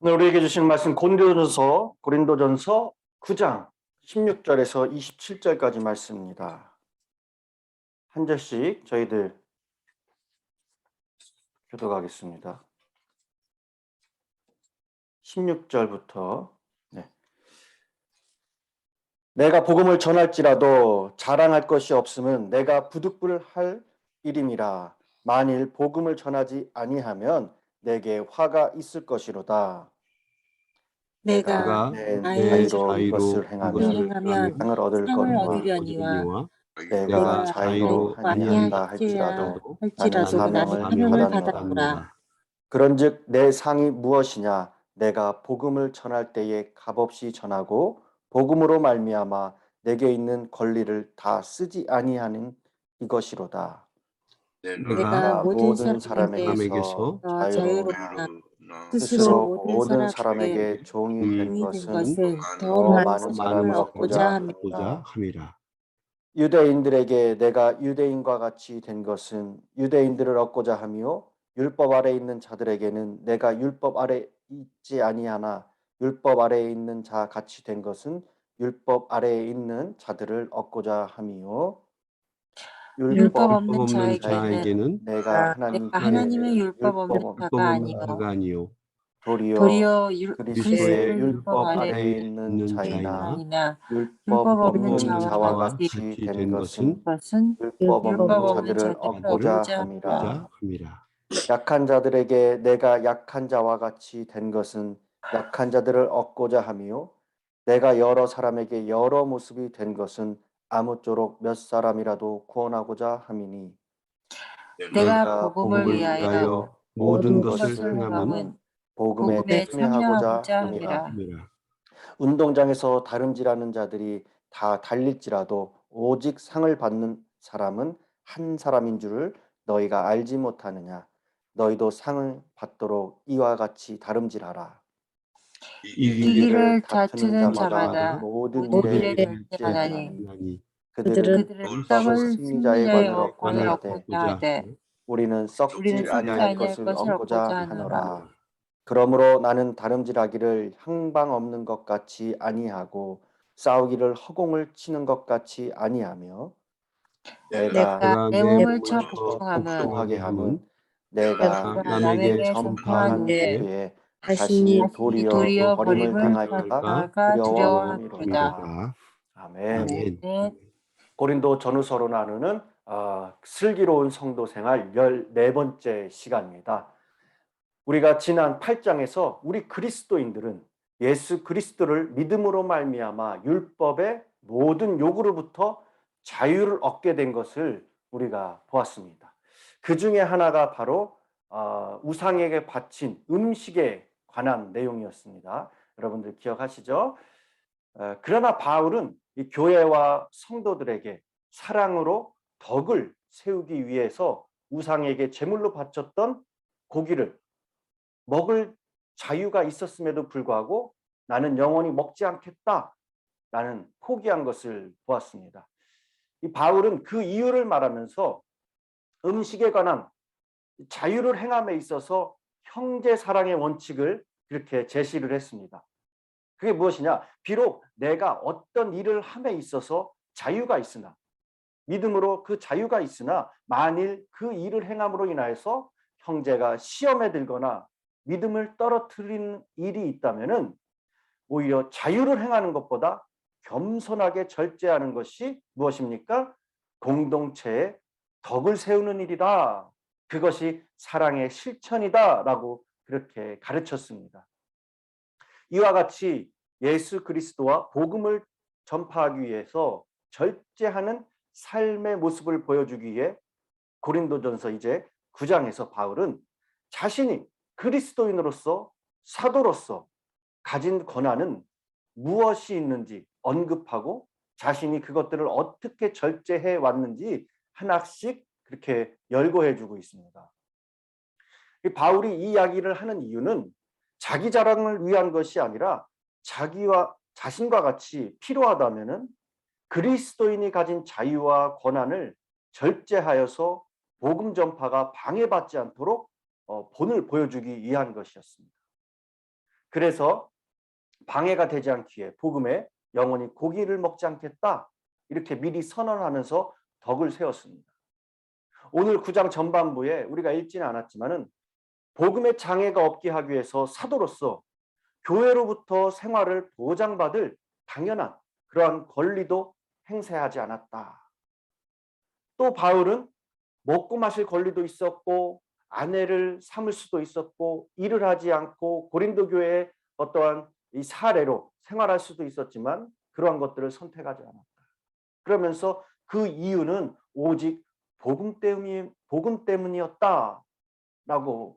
오늘 우리에게 주신 말씀 고린도전서 9장 16절에서 27절까지 말씀입니다. 한 절씩 저희들 교독하겠습니다. 16절부터 내가 복음을 전할지라도 자랑할 것이 없음은 내가 부득불할 일임이라. 만일 복음을 전하지 아니하면 내게 화가 있을 것이로다. 내가 내 나의 자유로 이것을 행하면 상을 얻을 거니와 내가 자유로 아니한다 할지라도 나는 사명을 받았노라. 그런즉 내 상이 무엇이냐? 내가 복음을 전할 때에 값없이 전하고 복음으로 말미암아 내게 있는 권리를 다 쓰지 아니하는 이것이로다. 내가 모든 사람에게서 자유로우나 스스로 모든 사람에게 종이 된 것은 더 많은 사람을 얻고자 함이라. 유대인들에게 내가 유대인과 같이 된 것은 유대인들을 얻고자 함이요 율법 아래 있는 자들에게는 내가 율법 아래 있지 아니하나 율법 아래에 있는 자 같이 된 것은 율법 아래에 있는 자들을 얻고자 함이요 율법 없는 자에게는 내가 하나님의 율법 없는 자가 아니요 도리어 그리스도의 율법 아래에 있는 자이나 율법 없는 자와 같이 된 것은 율법 없는 자들을 얻고자 함이라. 약한 자들에게 내가 약한 자와 같이 된 것은 약한 자들을 얻고자 함이요 내가 여러 사람에게 여러 모습이 된 것은 아무쪼록 몇 사람이라도 구원하고자 함이니 내가 복음을 위하여 모든 것을 행함은 복음에 참여하고자 함이라. 운동장에서 다름질하는 자들이 다 달릴지라도 오직 상을 받는 사람은 한 사람인 줄을 너희가 알지 못하느냐. 너희도 상을 받도록 이와 같이 다름질하라. 이기를 다투는 자마다 모든 일에 일제하나니 그들은 떡을 승리자의 관을 얻고자 하되 우리는 썩지 아니할 것을 얻고자 하노라. 그러므로 나는 다름질하기를 향방 없는 것 같이 아니하고 싸우기를 허공을 치는 것 같이 아니하며 내가 내 몸을 쳐 복종하게 함은 내가 남에게 전파한 후에 자신이 도리어 버림을 당할까 두려워함이로다. 아멘. 고린도 전후서로 나누는 슬기로운 성도 생활 14번째 시간입니다. 우리가 지난 8장에서 우리 그리스도인들은 예수 그리스도를 믿음으로 말미암아 율법의 모든 요구로부터 자유를 얻게 된 것을 우리가 보았습니다. 그 중에 하나가 바로 우상에게 바친 음식에 관한 내용이었습니다. 여러분들 기억하시죠? 그러나 바울은 이 교회와 성도들에게 사랑으로 덕을 세우기 위해서 우상에게 제물로 바쳤던 고기를 먹을 자유가 있었음에도 불구하고 나는 영원히 먹지 않겠다. 나는 포기한 것을 보았습니다. 이 바울은 그 이유를 말하면서 음식에 관한 자유를 행함에 있어서 형제 사랑의 원칙을 그렇게 제시를 했습니다. 그게 무엇이냐? 비록 내가 어떤 일을 함에 있어서 자유가 있으나 믿음으로 그 자유가 있으나 만일 그 일을 행함으로 인하여서 형제가 시험에 들거나 믿음을 떨어뜨리는 일이 있다면은 오히려 자유를 행하는 것보다 겸손하게 절제하는 것이 무엇입니까? 공동체의 덕을 세우는 일이다. 그것이 사랑의 실천이다라고 그렇게 가르쳤습니다. 이와 같이 예수 그리스도와 복음을 전파하기 위해서 절제하는 삶의 모습을 보여주기 위해 고린도전서 이제 9장에서 바울은 자신이 그리스도인으로서 사도로서 가진 권한은 무엇이 있는지 언급하고 자신이 그것들을 어떻게 절제해 왔는지 하나씩 그렇게 열거해 주고 있습니다. 바울이 이 이야기를 하는 이유는 자기 자랑을 위한 것이 아니라 자기와 자신과 같이 필요하다면은 그리스도인이 가진 자유와 권한을 절제하여서 복음 전파가 방해받지 않도록 본을 보여주기 위한 것이었습니다. 그래서 방해가 되지 않기 위해 복음에 영원히 고기를 먹지 않겠다. 이렇게 미리 선언하면서 덕을 세웠습니다. 오늘 9장 전반부에 우리가 읽지는 않았지만은 복음의 장애가 없게 하기 위해서 사도로서 교회로부터 생활을 보장받을 당연한 그러한 권리도 행사하지 않았다. 또 바울은 먹고 마실 권리도 있었고 아내를 삼을 수도 있었고 일을 하지 않고 고린도 교회의 어떠한 이 사례로 생활할 수도 있었지만 그러한 것들을 선택하지 않았다. 그러면서 그 이유는 오직 복음 때문이었다라고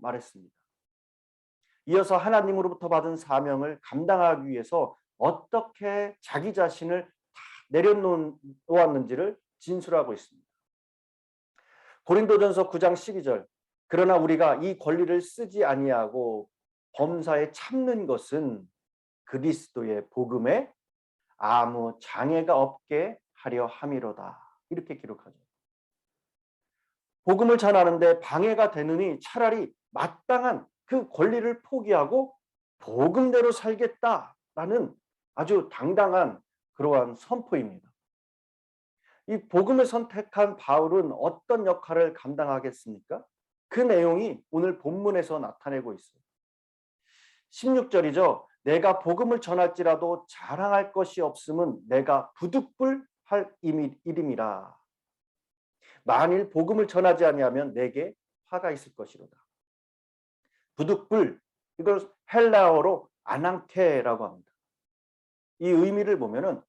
말했습니다. 이어서 하나님으로부터 받은 사명을 감당하기 위해서 어떻게 자기 자신을 다 내려놓았는지를 진술하고 있습니다. 고린도전서 9장 12절 그러나 우리가 이 권리를 쓰지 아니하고 범사에 참는 것은 그리스도의 복음에 아무 장애가 없게 하려 함이로다. 이렇게 기록하죠. 복음을 전하는데 방해가 되느니 차라리 마땅한 그 권리를 포기하고 복음대로 살겠다라는 아주 당당한 그러한 선포입니다. 이 복음을 선택한 바울은 어떤 역할을 감당하겠습니까? 그 내용이 오늘 본문에서 나타내고 있어요. 16절이죠. 내가 복음을 전할지라도 자랑할 것이 없음은 내가 부득불할 일임이라. 만일 복음을 전하지 아니하면 내게 화가 있을 것이로다. 부득불, 이걸 헬라어로 아낭케라고 합니다. 이 의미를 보면은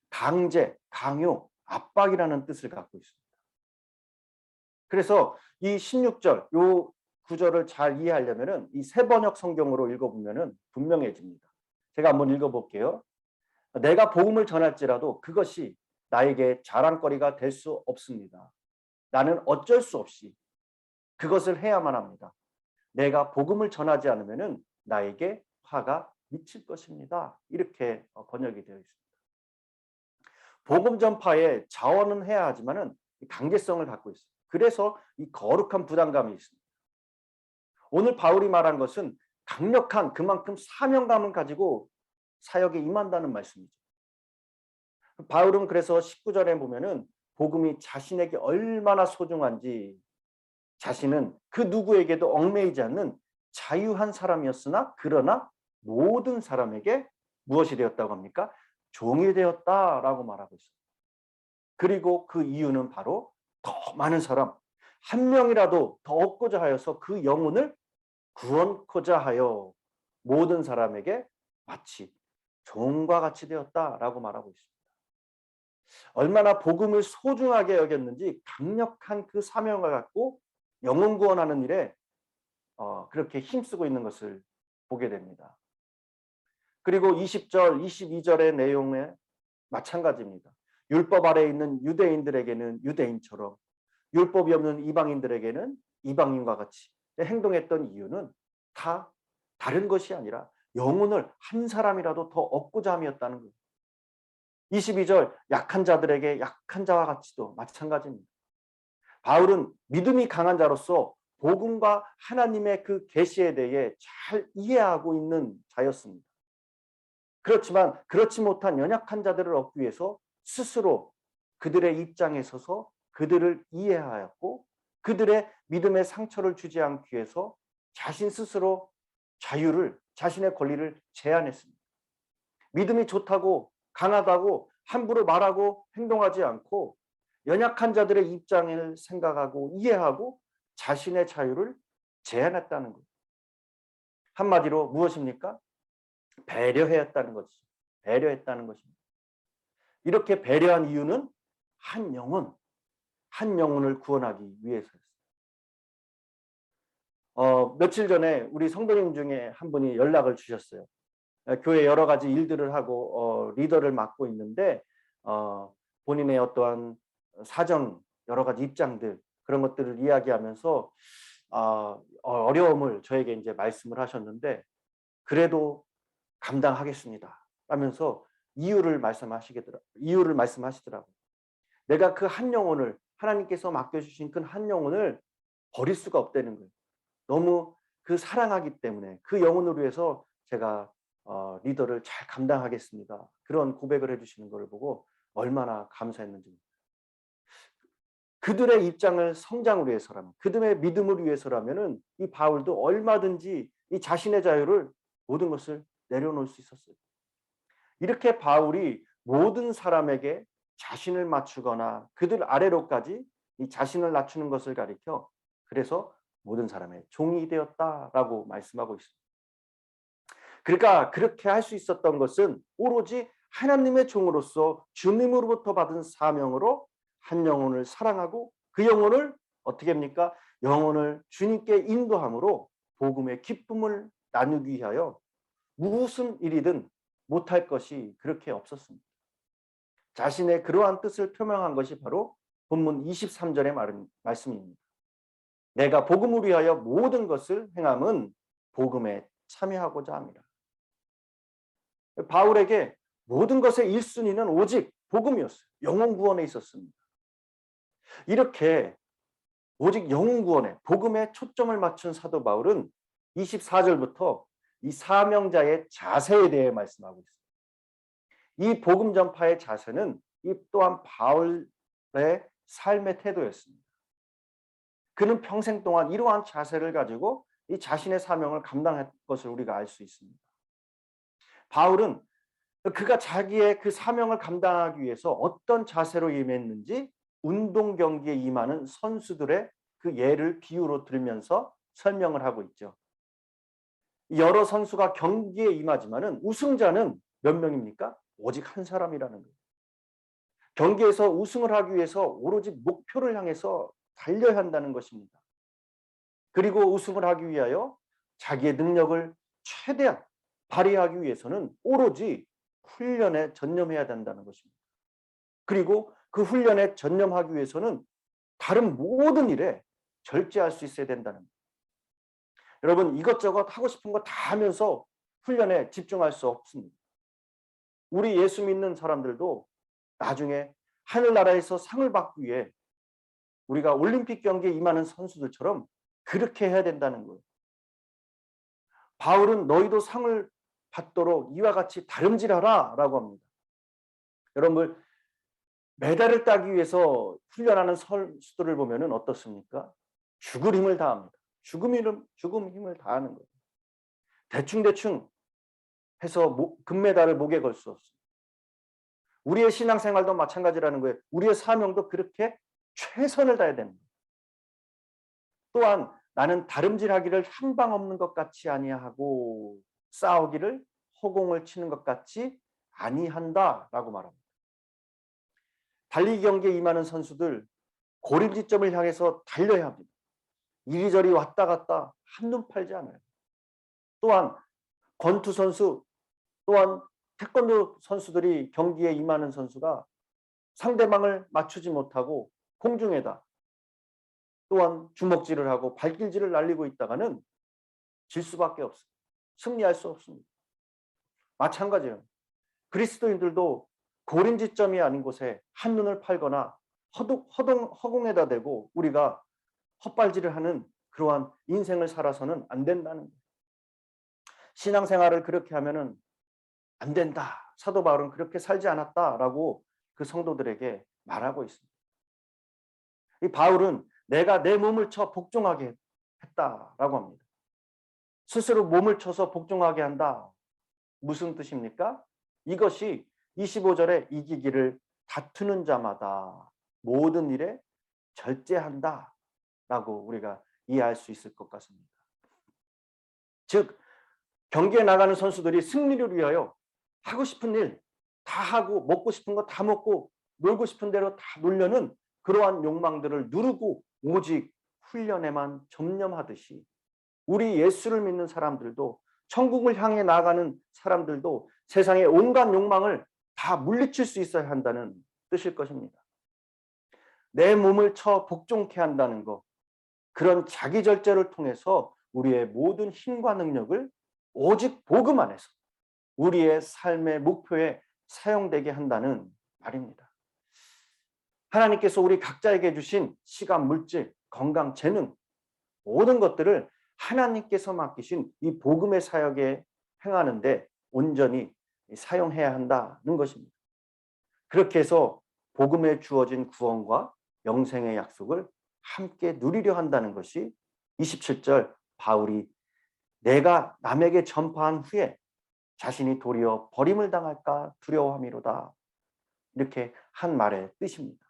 강제, 강요, 압박이라는 뜻을 갖고 있습니다. 그래서 이 16절, 요 구절을 잘 이해하려면은 이 세번역 성경으로 읽어보면은 분명해집니다. 제가 한번 읽어볼게요. 내가 복음을 전할지라도 그것이 나에게 자랑거리가 될 수 없습니다. 나는 어쩔 수 없이 그것을 해야만 합니다. 내가 복음을 전하지 않으면은 나에게 화가 미칠 것입니다. 이렇게 번역이 되어 있습니다. 복음 전파에 자원은 해야 하지만은 강제성을 갖고 있습니다. 그래서 이 거룩한 부담감이 있습니다. 오늘 바울이 말한 것은 강력한 그만큼 사명감을 가지고 사역에 임한다는 말씀이죠. 바울은 그래서 19절에 보면은 복음이 자신에게 얼마나 소중한지 자신은 그 누구에게도 얽매이지 않는 자유한 사람이었으나 그러나 모든 사람에게 무엇이 되었다고 합니까? 종이 되었다라고 말하고 있습니다. 그리고 그 이유는 바로 더 많은 사람, 한 명이라도 더 얻고자 하여서 그 영혼을 구원코자 하여 모든 사람에게 마치 종과 같이 되었다라고 말하고 있습니다. 얼마나 복음을 소중하게 여겼는지 강력한 그 사명을 갖고 영혼 구원하는 일에 그렇게 힘쓰고 있는 것을 보게 됩니다. 그리고 20절, 22절의 내용에 마찬가지입니다. 율법 아래에 있는 유대인들에게는 유대인처럼 율법이 없는 이방인들에게는 이방인과 같이 행동했던 이유는 다 다른 것이 아니라 영혼을 한 사람이라도 더 얻고자 함이었다는 거예요. 22절 약한 자들에게 약한 자와 같이도 마찬가지입니다. 바울은 믿음이 강한 자로서 복음과 하나님의 그 계시에 대해 잘 이해하고 있는 자였습니다. 그렇지만 그렇지 못한 연약한 자들을 얻기 위해서 스스로 그들의 입장에 서서 그들을 이해하였고 그들의 믿음의 상처를 주지 않기 위해서 자신 스스로 자신의 권리를 제한했습니다. 믿음이 좋다고 강하다고 함부로 말하고 행동하지 않고 연약한 자들의 입장을 생각하고 이해하고 자신의 자유를 제한했다는 것. 한마디로 무엇입니까? 배려했다는 것이죠. 배려했다는 것입니다. 이렇게 배려한 이유는 한 영혼을 구원하기 위해서였어요. 며칠 전에 우리 성도님 중에 한 분이 연락을 주셨어요. 교회 여러 가지 일들을 하고 리더를 맡고 있는데 본인의 어떠한 사정, 여러 가지 입장들 그런 것들을 이야기하면서 어려움을 저에게 이제 말씀을 하셨는데 그래도 감당하겠습니다 하면서 이유를 말씀하시더라고요. 내가 그 한 영혼을 하나님께서 맡겨주신 그 한 영혼을 버릴 수가 없다는 거예요. 너무 그 사랑하기 때문에 그 영혼을 위해서 제가 리더를 잘 감당하겠습니다. 그런 고백을 해주시는 걸 보고 얼마나 감사했는지. 그들의 입장을 성장을 위해서라면, 그들의 믿음을 위해서라면은 이 바울도 얼마든지 이 자신의 자유를 모든 것을 내려놓을 수 있었어요. 이렇게 바울이 모든 사람에게 자신을 맞추거나 그들 아래로까지 이 자신을 낮추는 것을 가리켜 그래서 모든 사람의 종이 되었다라고 말씀하고 있습니다. 그러니까 그렇게 할 수 있었던 것은 오로지 하나님의 종으로서 주님으로부터 받은 사명으로 한 영혼을 사랑하고 그 영혼을 어떻게 합니까? 영혼을 주님께 인도함으로 복음의 기쁨을 나누기 위하여 무슨 일이든 못할 것이 그렇게 없었습니다. 자신의 그러한 뜻을 표명한 것이 바로 본문 23절의 말씀입니다. 내가 복음을 위하여 모든 것을 행함은 복음에 참여하고자 합니다. 바울에게 모든 것의 1순위는 오직 복음이었어요. 영혼 구원에 있었습니다. 이렇게 오직 영혼 구원에 복음에 초점을 맞춘 사도 바울은 24절부터 이 사명자의 자세에 대해 말씀하고 있습니다. 이 복음 전파의 자세는 이 또한 바울의 삶의 태도였습니다. 그는 평생 동안 이러한 자세를 가지고 이 자신의 사명을 감당할 것을 우리가 알 수 있습니다. 바울은 그가 자기의 그 사명을 감당하기 위해서 어떤 자세로 임했는지 운동 경기에 임하는 선수들의 그 예를 비유로 들면서 설명을 하고 있죠. 여러 선수가 경기에 임하지만은 우승자는 몇 명입니까? 오직 한 사람이라는 거예요. 경기에서 우승을 하기 위해서 오로지 목표를 향해서 달려야 한다는 것입니다. 그리고 우승을 하기 위하여 자기의 능력을 최대한 발휘하기 위해서는 오로지 훈련에 전념해야 된다는 것입니다. 그리고 그 훈련에 전념하기 위해서는 다른 모든 일에 절제할 수 있어야 된다는 거예요. 여러분, 이것저것 하고 싶은 거 다 하면서 훈련에 집중할 수 없습니다. 우리 예수 믿는 사람들도 나중에 하늘나라에서 상을 받기 위해 우리가 올림픽 경기에 임하는 선수들처럼 그렇게 해야 된다는 거예요. 바울은 너희도 상을 받도록 이와 같이 다름질하라 라고 합니다. 여러분, 메달을 따기 위해서 훈련하는 선수들을 보면 어떻습니까? 죽을 힘을 다합니다. 죽음 힘을 다하는 거예요. 대충 해서 금메달을 목에 걸 수 없습니다. 우리의 신앙생활도 마찬가지라는 거예요. 우리의 사명도 그렇게 최선을 다해야 됩니다. 또한 나는 다름질하기를 한 방 없는 것 같이 아니하고 싸우기를 허공을 치는 것 같이 아니한다라고 말합니다. 달리기 경기에 임하는 선수들 고림지점을 향해서 달려야 합니다. 이리저리 왔다 갔다 한눈 팔지 않아요. 또한 권투 선수 또한 태권도 선수들이 경기에 임하는 선수가 상대방을 맞추지 못하고 공중에다 또한 주먹질을 하고 발길질을 날리고 있다가는 질 수밖에 없어요. 승리할 수 없습니다. 마찬가지예요. 그리스도인들도 고림지점이 아닌 곳에 한눈을 팔거나 허공에다 대고 우리가 헛발질을 하는 그러한 인생을 살아서는 안 된다는 거예요. 신앙생활을 그렇게 하면은 안 된다. 사도 바울은 그렇게 살지 않았다라고 그 성도들에게 말하고 있습니다. 이 바울은 내가 내 몸을 쳐 복종하게 했다라고 합니다. 스스로 몸을 쳐서 복종하게 한다. 무슨 뜻입니까? 이것이 25절에 이기기를 다투는 자마다 모든 일에 절제한다 라고 우리가 이해할 수 있을 것 같습니다. 즉 경기에 나가는 선수들이 승리를 위하여 하고 싶은 일 다 하고 먹고 싶은 거 다 먹고 놀고 싶은 대로 다 놀려는 그러한 욕망들을 누르고 오직 훈련에만 전념하듯이 우리 예수를 믿는 사람들도 천국을 향해 나아가는 사람들도 세상의 온갖 욕망을 다 물리칠 수 있어야 한다는 뜻일 것입니다. 내 몸을 쳐 복종케 한다는 것, 그런 자기 절제를 통해서 우리의 모든 힘과 능력을 오직 복음 안에서 우리의 삶의 목표에 사용되게 한다는 말입니다. 하나님께서 우리 각자에게 주신 시간, 물질, 건강, 재능 모든 것들을 하나님께서 맡기신 이 복음의 사역에 행하는데 온전히 사용해야 한다는 것입니다. 그렇게 해서 복음에 주어진 구원과 영생의 약속을 함께 누리려 한다는 것이 27절 바울이 내가 남에게 전파한 후에 자신이 도리어 버림을 당할까 두려워함이로다. 이렇게 한 말의 뜻입니다.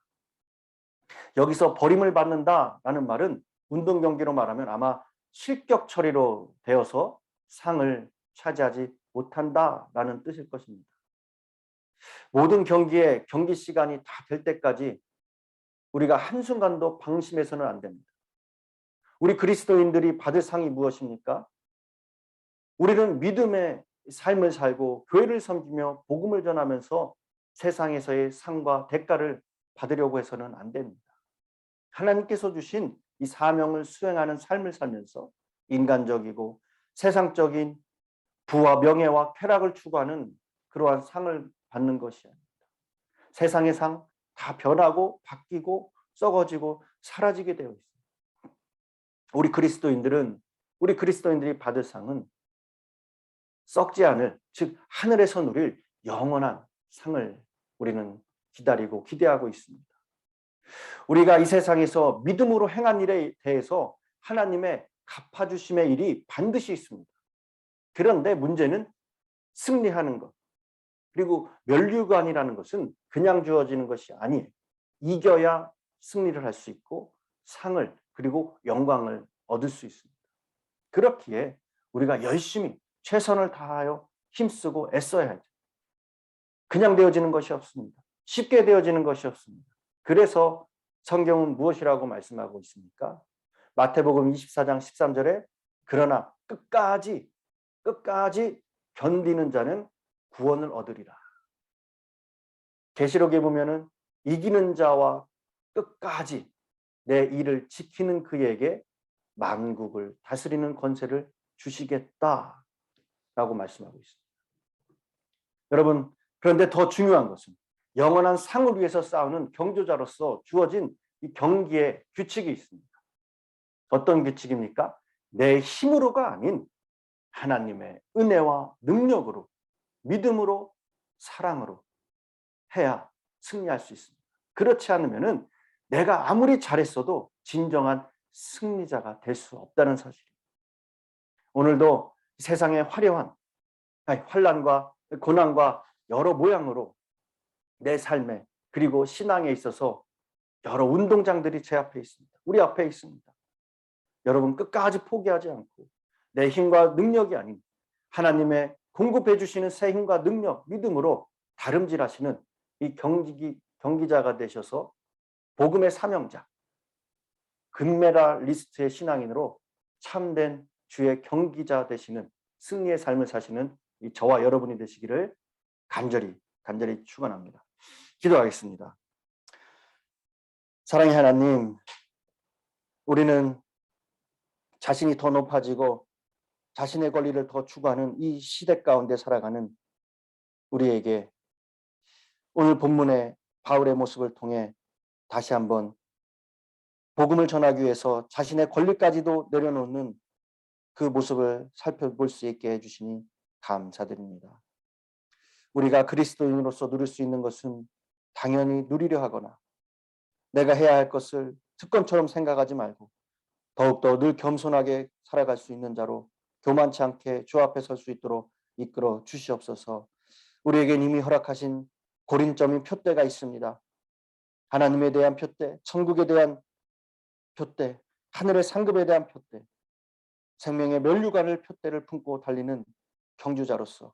여기서 버림을 받는다라는 말은 운동 경기로 말하면 아마 실격 처리로 되어서 상을 차지하지 못한다라는 뜻일 것입니다. 모든 경기에 경기 시간이 다 될 때까지 우리가 한순간도 방심해서는 안 됩니다. 우리 그리스도인들이 받을 상이 무엇입니까? 우리는 믿음의 삶을 살고 교회를 섬기며 복음을 전하면서 세상에서의 상과 대가를 받으려고 해서는 안 됩니다. 하나님께서 주신 이 사명을 수행하는 삶을 살면서 인간적이고 세상적인 부와 명예와 쾌락을 추구하는 그러한 상을 받는 것이 아닙니다. 세상의 상 다 변하고 바뀌고 썩어지고 사라지게 되어 있습니다. 우리 그리스도인들이 받을 상은 썩지 않을, 즉 하늘에서 누릴 영원한 상을 우리는 기다리고 기대하고 있습니다. 우리가 이 세상에서 믿음으로 행한 일에 대해서 하나님의 갚아주심의 일이 반드시 있습니다. 그런데 문제는 승리하는 것, 그리고 면류관이라는 것은 그냥 주어지는 것이 아니에요. 이겨야 승리를 할 수 있고 상을 그리고 영광을 얻을 수 있습니다. 그렇기에 우리가 열심히 최선을 다하여 힘쓰고 애써야죠. 그냥 되어지는 것이 없습니다. 쉽게 되어지는 것이 없습니다. 그래서 성경은 무엇이라고 말씀하고 있습니까? 마태복음 24장 13절에 그러나 끝까지 견디는 자는 구원을 얻으리라. 계시록에 보면은 이기는 자와 끝까지 내 일을 지키는 그에게 만국을 다스리는 권세를 주시겠다라고 말씀하고 있습니다. 여러분, 그런데 더 중요한 것은 영원한 상을 위해서 싸우는 경주자로서 주어진 이 경기의 규칙이 있습니다. 어떤 규칙입니까? 내 힘으로가 아닌 하나님의 은혜와 능력으로, 믿음으로, 사랑으로 해야 승리할 수 있습니다. 그렇지 않으면은 내가 아무리 잘했어도 진정한 승리자가 될 수 없다는 사실입니다. 오늘도 세상의 화려한 환난과 고난과 여러 모양으로 내 삶에 그리고 신앙에 있어서 여러 운동장들이 제 앞에 있습니다. 우리 앞에 있습니다. 여러분 끝까지 포기하지 않고 내 힘과 능력이 아닌 하나님의 공급해 주시는 새 힘과 능력, 믿음으로 다름질하시는 이 경기자가 되셔서 복음의 사명자, 금메달리스트의 신앙인으로 참된 주의 경기자 되시는 승리의 삶을 사시는 이 저와 여러분이 되시기를 간절히 축원합니다. 기도하겠습니다. 사랑의 하나님, 우리는 자신이 더 높아지고 자신의 권리를 더 추구하는 이 시대 가운데 살아가는 우리에게 오늘 본문의 바울의 모습을 통해 다시 한번 복음을 전하기 위해서 자신의 권리까지도 내려놓는 그 모습을 살펴볼 수 있게 해주시니 감사드립니다. 우리가 그리스도인으로서 누릴 수 있는 것은 당연히 누리려 하거나 내가 해야 할 것을 특권처럼 생각하지 말고 더욱더 늘 겸손하게 살아갈 수 있는 자로 교만치 않게 주 앞에 설 수 있도록 이끌어 주시옵소서. 우리에게 이미 허락하신 고린점인 표대가 있습니다. 하나님에 대한 표대, 천국에 대한 표대, 하늘의 상급에 대한 표대, 생명의 면류관을 표대를 품고 달리는 경주자로서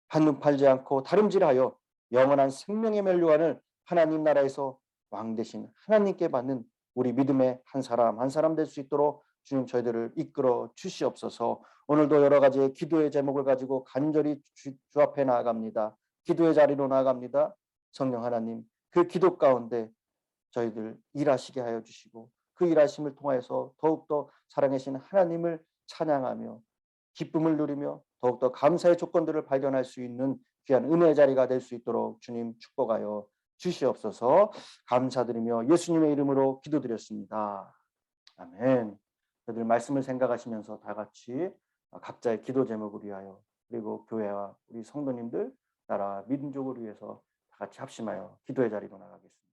한눈 팔지 않고 다름질하여 영원한 생명의 면류관을 하나님 나라에서 왕 되신 하나님께 받는 우리 믿음의 한 사람 한 사람 될 수 있도록 주님 저희들을 이끌어 주시옵소서. 오늘도 여러 가지의 기도의 제목을 가지고 간절히 주 앞에 나아갑니다. 기도의 자리로 나아갑니다. 성령 하나님, 그 기도 가운데 저희들 일하시게 하여 주시고 그 일하심을 통하여서 더욱더 살아계신 하나님을 찬양하며 기쁨을 누리며 더욱더 감사의 조건들을 발견할 수 있는 귀한 은혜의 자리가 될 수 있도록 주님 축복하여 주시옵소서. 감사드리며 예수님의 이름으로 기도드렸습니다. 아멘. 저희들 말씀을 생각하시면서 다 같이 각자의 기도 제목을 위하여 그리고 교회와 우리 성도님들, 나라, 민족을 위해서 다 같이 합심하여 기도의 자리로 나가겠습니다.